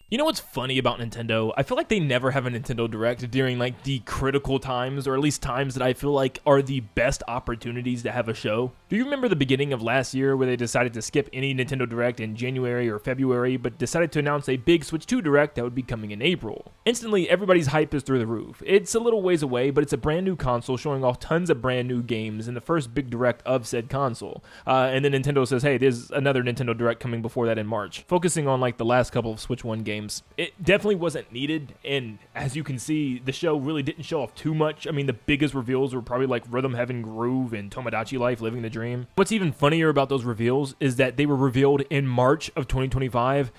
You know what's funny about Nintendo? I feel like they never have a Nintendo Direct during like the critical times, or at least times that I feel like are the best opportunities to have a show. Do you remember the beginning of last year where they decided to skip any Nintendo Direct in January or February, but decided to announce a big Switch 2 Direct that would be coming in April? Instantly, everybody's hype is through the roof. It's a little ways away, but it's a brand new console showing off tons of brand new games in the first big Direct of said console. And then Nintendo says, hey, there's another Nintendo Direct coming before that in March, focusing on like the last couple of Switch 1 games. It definitely wasn't needed, and as you can see, the show really didn't show off too much. I mean, the biggest reveals were probably like Rhythm Heaven Groove and Tomodachi Life Living the Dream. What's even funnier about those reveals is that they were revealed in March of 2025.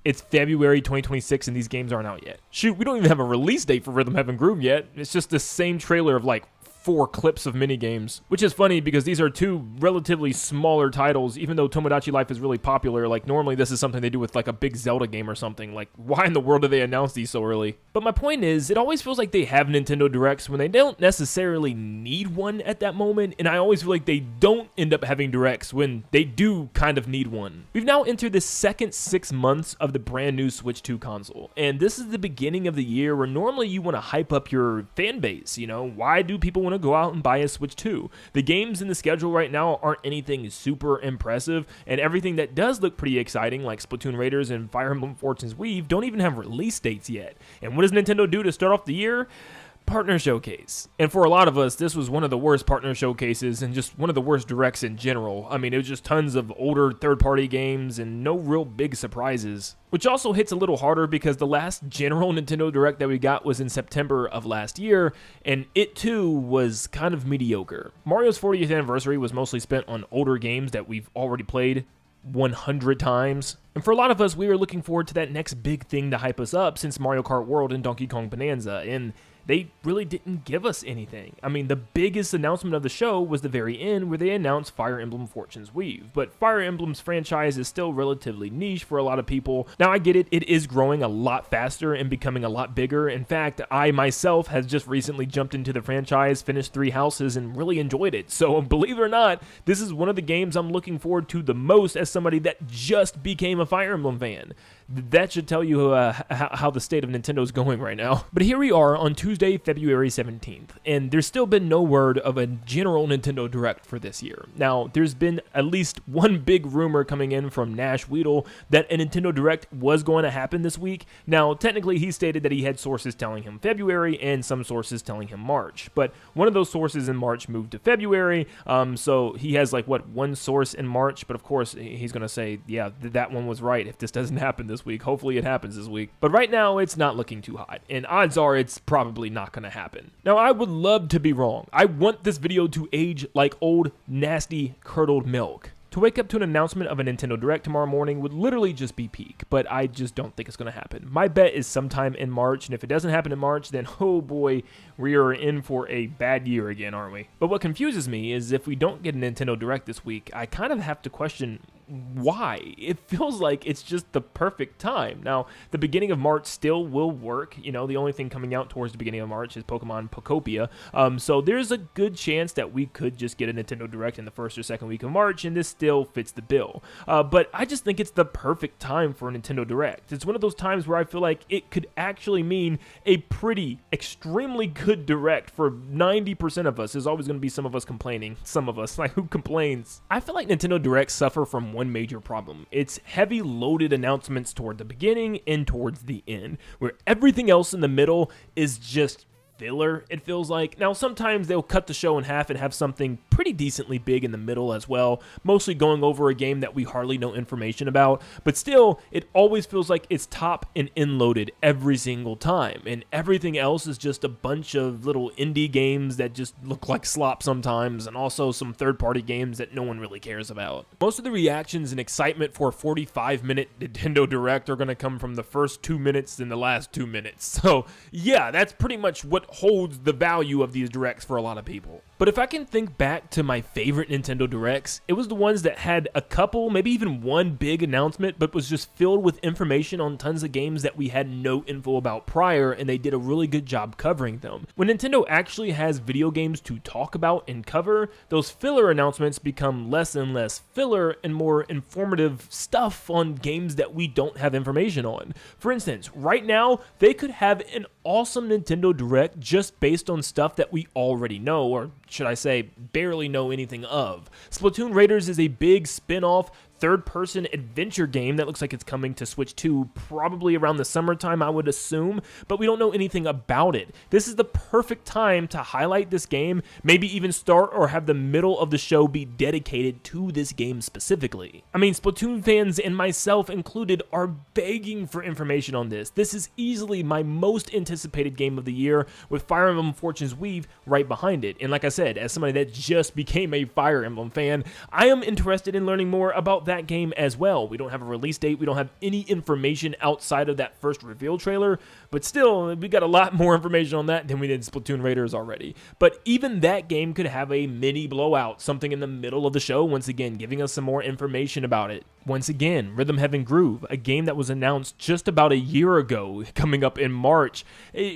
It's February 2026 and these games aren't out yet. Shoot, we don't even have a release date for Rhythm Heaven Groove yet. It's just the same trailer of like 4 clips of minigames, which is funny because these are 2 relatively smaller titles, even though Tomodachi Life is really popular. Like normally this is something they do with like a big Zelda game or something. Like why in the world do they announce these so early? But my point is, it always feels like they have Nintendo Directs when they don't necessarily need one at that moment, and I always feel like they don't end up having Directs when they do kind of need one. We've now entered the second 6 months of the brand new Switch 2 console, and this is the beginning of the year where normally you want to hype up your fan base. You know, why do people want to go out and buy a Switch 2? The games in the schedule right now aren't anything super impressive, and everything that does look pretty exciting, like Splatoon Raiders and Fire Emblem Fortunes Weave, don't even have release dates yet. And what does Nintendo do to start off the year? Partner showcase. And for a lot of us, this was one of the worst partner showcases and just one of the worst directs in general. I mean, it was just tons of older third-party games and no real big surprises. Which also hits a little harder because the last general Nintendo Direct that we got was in September of last year, and it too was kind of mediocre. Mario's 40th anniversary was mostly spent on older games that we've already played 100 times. And for a lot of us, we were looking forward to that next big thing to hype us up since Mario Kart World and Donkey Kong Bonanza, and they really didn't give us anything. I mean, the biggest announcement of the show was the very end where they announced Fire Emblem Fortunes Weave, but Fire Emblem's franchise is still relatively niche for a lot of people. Now, I get it, it is growing a lot faster and becoming a lot bigger. In fact, I myself has just recently jumped into the franchise, finished 3 houses, and really enjoyed it. So believe it or not, this is one of the games I'm looking forward to the most as somebody that just became a Fire Emblem fan. That should tell you how the state of Nintendo is going right now. But here we are on Tuesday, February 17th, and there's still been no word of a general Nintendo Direct for this year. Now, there's been at least one big rumor coming in from Nash Weedle that a Nintendo Direct was going to happen this week. Now, technically, he stated that he had sources telling him February and some sources telling him March, but one of those sources in March moved to February, so he has like, what, one source in March, but of course, he's going to say, yeah, that one was right if this doesn't happen this week. Hopefully it happens this week. But right now, it's not looking too hot, and odds are it's probably not going to happen. Now, I would love to be wrong. I want this video to age like old, nasty, curdled milk. To wake up to an announcement of a Nintendo Direct tomorrow morning would literally just be peak, but I just don't think it's going to happen. My bet is sometime in March, and if it doesn't happen in March, then oh boy, we are in for a bad year again, aren't we? But what confuses me is if we don't get a Nintendo Direct this week, I kind of have to question why. It feels like it's just the perfect time. Now, the beginning of March still will work. You know, the only thing coming out towards the beginning of March is Pokemon Pokopia. So there's a good chance that we could just get a Nintendo Direct in the first or second week of March, and this still fits the bill. But I just think it's the perfect time for a Nintendo Direct. It's one of those times where I feel like it could actually mean a pretty, extremely good Direct for 90% of us. There's always going to be some of us complaining. Some of us, like, who complains? I feel like Nintendo Directs suffer from one major problem. It's heavy loaded announcements toward the beginning and towards the end, where everything else in the middle is just filler, it feels like. Now, sometimes they'll cut the show in half and have something pretty decently big in the middle as well, mostly going over a game that we hardly know information about, but still, it always feels like it's top and end-loaded every single time, and everything else is just a bunch of little indie games that just look like slop sometimes, and also some third-party games that no one really cares about. Most of the reactions and excitement for a 45-minute Nintendo Direct are going to come from the first 2 minutes and the last 2 minutes, so yeah, that's pretty much what holds the value of these Directs for a lot of people. But if I can think back to my favorite Nintendo Directs, it was the ones that had a couple, maybe even one big announcement, but was just filled with information on tons of games that we had no info about prior, and they did a really good job covering them. When Nintendo actually has video games to talk about and cover, those filler announcements become less and less filler and more informative stuff on games that we don't have information on. For instance, right now, they could have an awesome Nintendo Direct just based on stuff that we already know, or should I say, barely know anything of. Splatoon Raiders is a big spin-off third-person adventure game that looks like it's coming to Switch 2 probably around the summertime, I would assume, but we don't know anything about it. This is the perfect time to highlight this game, maybe even start or have the middle of the show be dedicated to this game specifically. I mean, Splatoon fans and myself included are begging for information on this. This is easily my most anticipated game of the year, with Fire Emblem Fortune's Weave right behind it. And like I said, as somebody that just became a Fire Emblem fan, I am interested in learning more about that game as well. We don't have a release date, we don't have any information outside of that first reveal trailer, but still, we got a lot more information on that than we did in Splatoon Raiders already. But even that game could have a mini blowout, something in the middle of the show, once again, giving us some more information about it. Once again, Rhythm Heaven Groove, a game that was announced just about a year ago, coming up in March.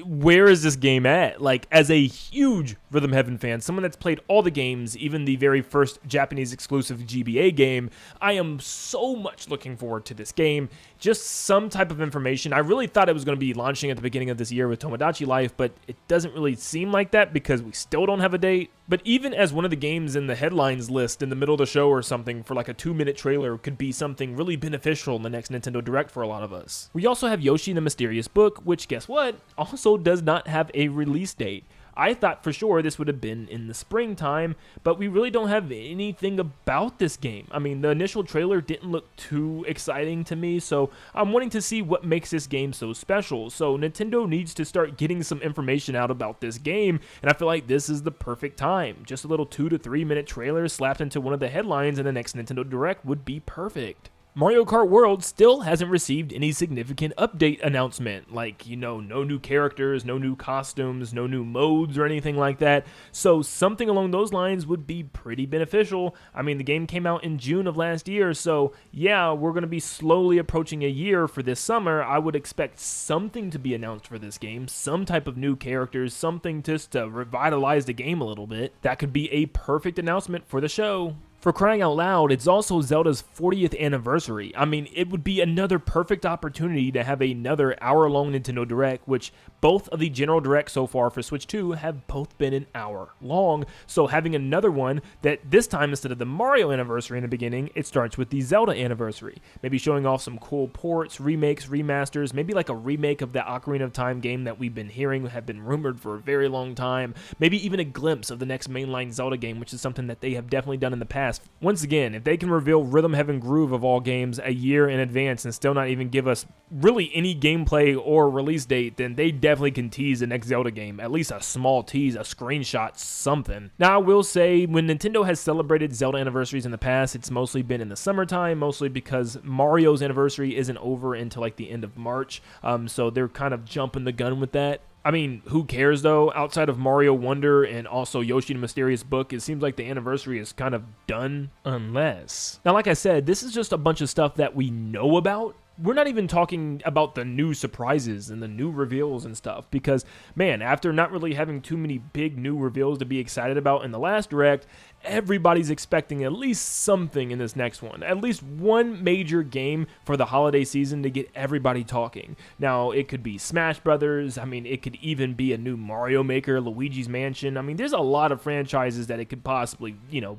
Where is this game at? Like, as a huge Rhythm Heaven fan, someone that's played all the games, even the very first Japanese exclusive GBA game, I am so much looking forward to this game. Just some type of information. I really thought it was going to be launching at the beginning of this year with Tomodachi Life, but it doesn't really seem like that because we still don't have a date. But even as one of the games in the headlines list in the middle of the show or something for like a 2-minute trailer could be something really beneficial in the next Nintendo Direct for a lot of us. We also have Yoshi and the Mysterious Book, which guess what? Also does not have a release date. I thought for sure this would have been in the springtime, but we really don't have anything about this game. I mean, the initial trailer didn't look too exciting to me, so I'm wanting to see what makes this game so special. So Nintendo needs to start getting some information out about this game, and I feel like this is the perfect time. Just a little 2 to 3 minute trailer slapped into one of the headlines in the next Nintendo Direct would be perfect. Mario Kart World still hasn't received any significant update announcement, like, no new characters, no new costumes, no new modes or anything like that, so something along those lines would be pretty beneficial. I mean, the game came out in June of last year, so yeah, we're going to be slowly approaching a year for this summer. I would expect something to be announced for this game, some type of new characters, something just to revitalize the game a little bit. That could be a perfect announcement for the show. For crying out loud, it's also Zelda's 40th anniversary. I mean, it would be another perfect opportunity to have another hour-long Nintendo Direct, which both of the General Directs so far for Switch 2 have both been an hour long. So having another one that this time, instead of the Mario anniversary in the beginning, it starts with the Zelda anniversary. Maybe showing off some cool ports, remakes, remasters, maybe like a remake of the Ocarina of Time game that we've been hearing have been rumored for a very long time. Maybe even a glimpse of the next mainline Zelda game, which is something that they have definitely done in the past. Once again, if they can reveal Rhythm Heaven Groove of all games a year in advance and still not even give us really any gameplay or release date, then they definitely can tease the next Zelda game. At least a small tease, a screenshot, something. Now, I will say, when Nintendo has celebrated Zelda anniversaries in the past, it's mostly been in the summertime, mostly because Mario's anniversary isn't over until like the end of March, so they're kind of jumping the gun with that. I mean, who cares though? Outside of Mario Wonder and also Yoshi and the Mysterious Book, it seems like the anniversary is kind of done, unless... Now, like I said, this is just a bunch of stuff that we know about. We're not even talking about the new surprises and the new reveals and stuff, because, man, after not really having too many big new reveals to be excited about in the last Direct, everybody's expecting at least something in this next one. At least one major game for the holiday season to get everybody talking. Now, it could be Smash Brothers. I mean, it could even be a new Mario Maker, Luigi's Mansion. I mean, there's a lot of franchises that it could possibly,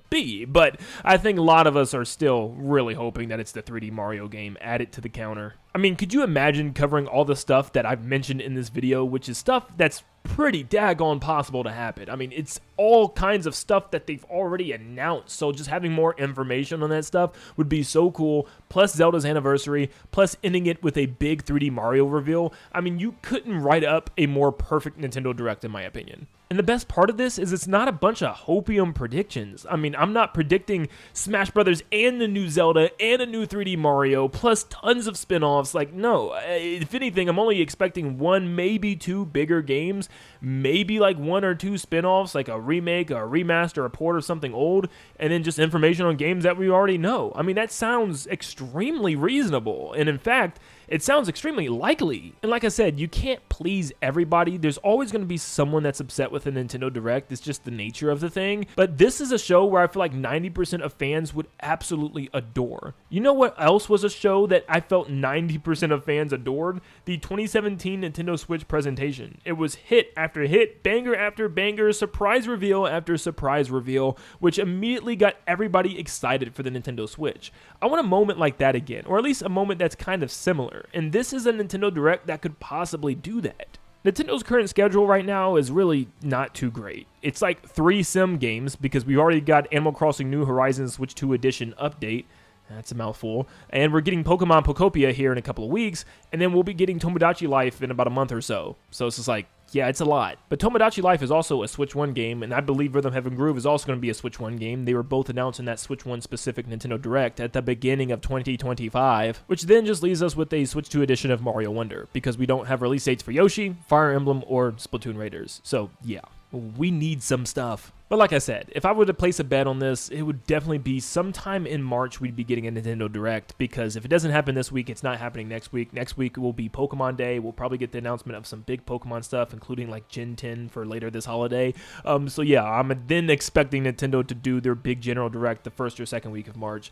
be. But I think a lot of us are still really hoping that it's the 3D Mario game added to the counter. I mean, could you imagine covering all the stuff that I've mentioned in this video, which is stuff that's pretty daggone possible to happen? I mean, it's all kinds of stuff that they've already announced, so just having more information on that stuff would be so cool, plus Zelda's anniversary, plus ending it with a big 3D Mario reveal. I mean, you couldn't write up a more perfect Nintendo Direct, in my opinion. And the best part of this is it's not a bunch of hopium predictions. I mean, I'm not predicting Smash Brothers and the new Zelda and a new 3D Mario, plus tons of spin-offs. Like, no, if anything, I'm only expecting one, maybe two bigger games, maybe like one or two spin-offs, like a remake, a remaster, a port of something old, and then just information on games that we already know. I mean, that sounds extremely reasonable, and in fact, it sounds extremely likely. And like I said, you can't please everybody. There's always going to be someone that's upset with a Nintendo Direct. It's just the nature of the thing. But this is a show where I feel like 90% of fans would absolutely adore. You know what else was a show that I felt 90% of fans adored? The 2017 Nintendo Switch presentation. It was hit after hit, banger after banger, surprise reveal after surprise reveal, which immediately got everybody excited for the Nintendo Switch. I want a moment like that again, or at least a moment that's kind of similar. And this is a Nintendo Direct that could possibly do that. Nintendo's current schedule right now is really not too great. It's like 3 sim games because we already got Animal Crossing New Horizons Switch 2 Edition update. That's a mouthful. And we're getting Pokemon Pokopia here in a couple of weeks, and then we'll be getting Tomodachi Life in about a month or so. So it's just like, yeah, it's a lot. But Tomodachi Life is also a Switch 1 game, and I believe Rhythm Heaven Groove is also going to be a Switch 1 game. They were both announced in that Switch 1 specific Nintendo Direct at the beginning of 2025, which then just leaves us with a Switch 2 edition of Mario Wonder, because we don't have release dates for Yoshi, Fire Emblem, or Splatoon Raiders. So yeah, we need some stuff. But like I said, if I were to place a bet on this, it would definitely be sometime in March we'd be getting a Nintendo Direct, because if it doesn't happen this week, it's not happening next week. Next week will be Pokemon Day. We'll probably get the announcement of some big Pokemon stuff, including like Gen 10 for later this holiday. So yeah, I'm then expecting Nintendo to do their big General Direct the first or second week of March.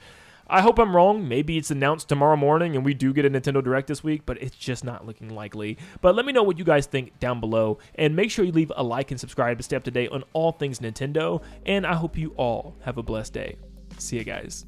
I hope I'm wrong. Maybe it's announced tomorrow morning and we do get a Nintendo Direct this week, but it's just not looking likely. But let me know what you guys think down below, and make sure you leave a like and subscribe to stay up to date on all things Nintendo, and I hope you all have a blessed day. See you guys.